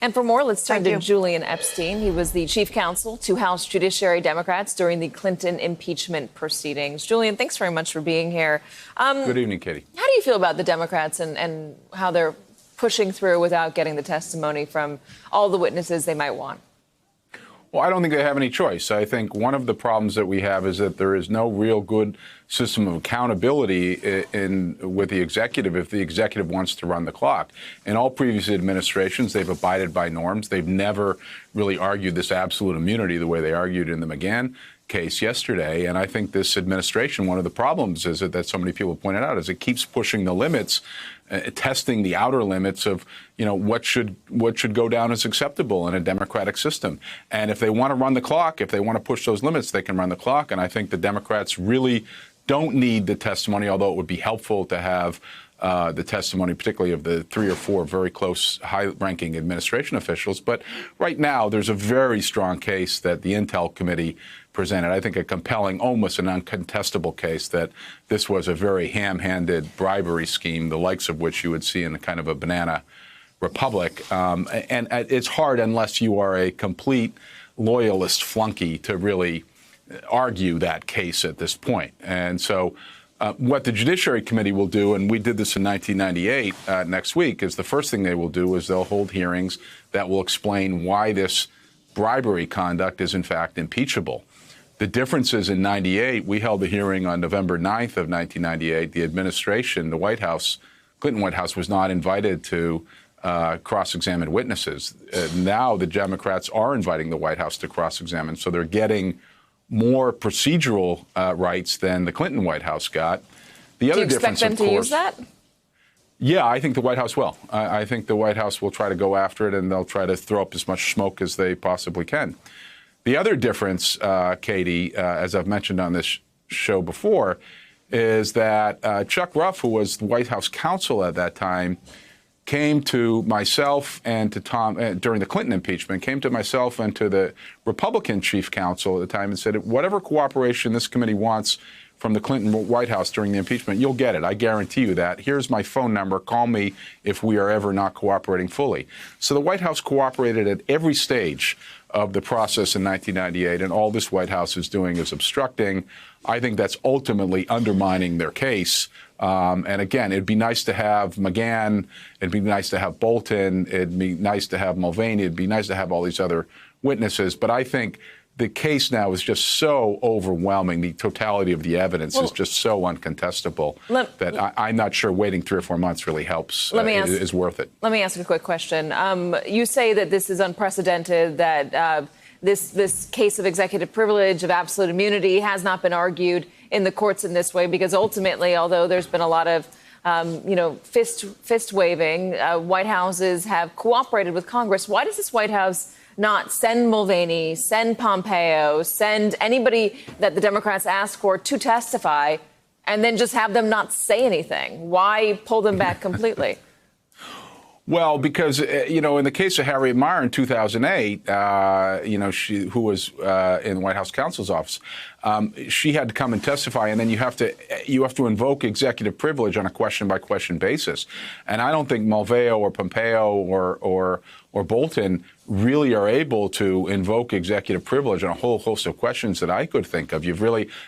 And for more, let's turn to Julian Epstein. He was the chief counsel to House Judiciary Democrats during the Clinton impeachment proceedings. Julian, thanks very much for being here. Good evening, Katie. How do you feel about the Democrats and how they're pushing through without getting the testimony from all the witnesses they might want? Well, I don't think they have any choice. I think one of the problems that we have is that there is no real good system of accountability with the executive if the executive wants to run the clock. In all previous administrations, they've abided by norms. They've never really argued this absolute immunity the way they argued in the McGahn case yesterday. And I think this administration, one of the problems is that so many people pointed out, is it keeps pushing the limits, testing the outer limits of, what should go down as acceptable in a democratic system. And if they want to run the clock, if they want to push those limits, they can run the clock. And I think the Democrats really don't need the testimony, although it would be helpful to have the testimony, particularly of the 3 or 4 very close, high-ranking administration officials. But right now, there's a very strong case that the Intel Committee presented. I think a compelling, almost an uncontestable case that this was a very ham-handed bribery scheme, the likes of which you would see in a kind of a banana republic. And it's hard unless you are a complete loyalist flunky to really argue that case at this point. And so what the Judiciary Committee will do, and we did this in 1998 next week, is the first thing they will do is they'll hold hearings that will explain why this bribery conduct is in fact impeachable. The difference is in 98, we held a hearing on November 9th of 1998. The administration, the White House, Clinton White House, was not invited to cross-examine witnesses. Now the Democrats are inviting the White House to cross-examine, so they're getting more procedural rights than the Clinton White House got. The other difference, of course, do you expect them to use that? Yeah, I think the White House will. I think the White House will try to go after it, and they'll try to throw up as much smoke as they possibly can. The other difference, Katie, as I've mentioned on this show before, is that Chuck Ruff, who was the White House counsel at that time, came to myself and to Tom during the Clinton impeachment, came to myself and to the Republican chief counsel at the time and said, whatever cooperation this committee wants from the Clinton White House during the impeachment, you'll get it. I guarantee you that. Here's my phone number. Call me if we are ever not cooperating fully. So the White House cooperated at every stage of the process in 1998, and all this White House is doing is obstructing. I think that's ultimately undermining their case. And again, it'd be nice to have McGahn. It'd be nice to have Bolton. It'd be nice to have Mulvaney. It'd be nice to have all these other witnesses. But I think the case now is just so overwhelming. The totality of the evidence is just so uncontestable that I'm not sure waiting 3 or 4 months really helps, is worth it. Let me ask a quick question. You say that this is unprecedented, that this case of executive privilege, of absolute immunity, has not been argued in the courts in this way, because ultimately, although there's been a lot of fist waving, White Houses have cooperated with Congress. Why does this White House not send Mulvaney, send Pompeo, send anybody that the Democrats ask for to testify, and then just have them not say anything? Why pull them back completely? Well, because, in the case of Harriet Mier in 2008, who was in the White House counsel's office, she had to come and testify, and then you have to invoke executive privilege on a question-by-question basis. And I don't think Mulvaney or Pompeo or Bolton really are able to invoke executive privilege on a whole host of questions that I could think of.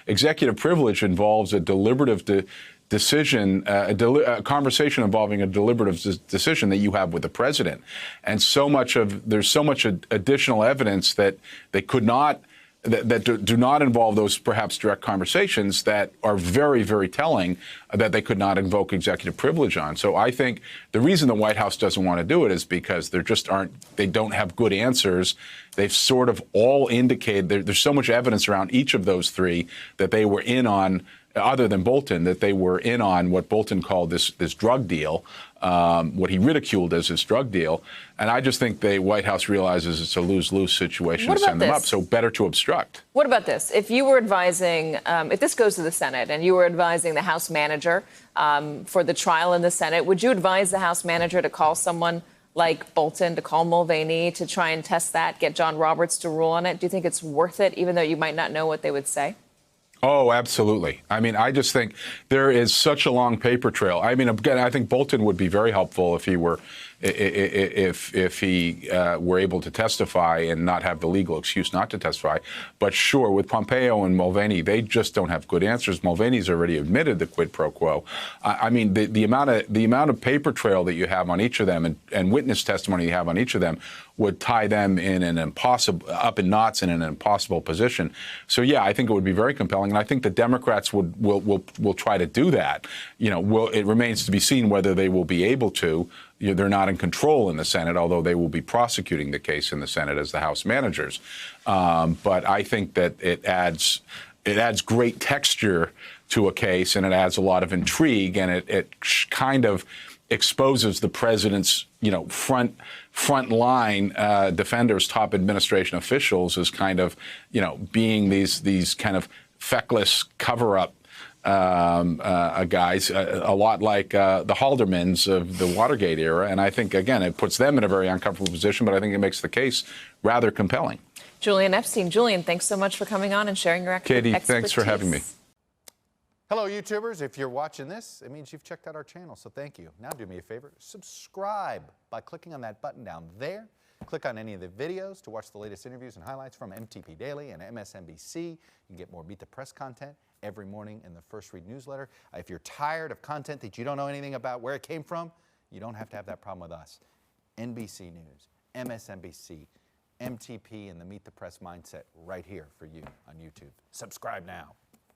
Executive privilege involves a deliberative decision, a conversation involving a deliberative decision that you have with the president. And there's so much additional evidence that they could not, that do not involve those perhaps direct conversations that are very, very telling that they could not invoke executive privilege on. So I think the reason the White House doesn't want to do it is because they don't have good answers. They've sort of all indicated, there's so much evidence around each of those 3 that they were in on, other than Bolton, that they were in on what Bolton called this drug deal, what he ridiculed as his drug deal. And I just think the White House realizes it's a lose-lose situation to send them up, so better to obstruct. What about this? If you were advising, if this goes to the Senate and you were advising the House manager for the trial in the Senate, would you advise the House manager to call someone like Bolton, to call Mulvaney, to try and test that, get John Roberts to rule on it? Do you think it's worth it, even though you might not know what they would say? Oh, absolutely. I mean, I just think there is such a long paper trail. I mean, again, I think Bolton would be very helpful if he were if he were able to testify and not have the legal excuse not to testify. But sure, with Pompeo and Mulvaney, they just don't have good answers. Mulvaney's already admitted the quid pro quo. I mean, the amount of paper trail that you have on each of them and witness testimony you have on each of them would tie them in an up in knots in an impossible position. So yeah, I think it would be very compelling, and I think the Democrats will try to do that. It remains to be seen whether they will be able to. They're not in control in the Senate, although they will be prosecuting the case in the Senate as the House managers. But I think that it adds great texture to a case, and it adds a lot of intrigue, and it kind of exposes the president's front line defenders, top administration officials, as kind of being these kind of feckless cover-up guys, a lot like the Haldermans of the Watergate era. And I think, again, it puts them in a very uncomfortable position, but I think it makes the case rather compelling. Julian Epstein. Julian, thanks so much for coming on and sharing your expertise. Katie, thanks for having me. Hello, YouTubers. If you're watching this, it means you've checked out our channel, so thank you. Now do me a favor, subscribe by clicking on that button down there. Click on any of the videos to watch the latest interviews and highlights from MTP Daily and MSNBC. You can get more Meet the Press content every morning in the First Read newsletter. If you're tired of content that you don't know anything about where it came from, you don't have to have that problem with us. NBC News, MSNBC, MTP, and the Meet the Press mindset right here for you on YouTube. Subscribe now.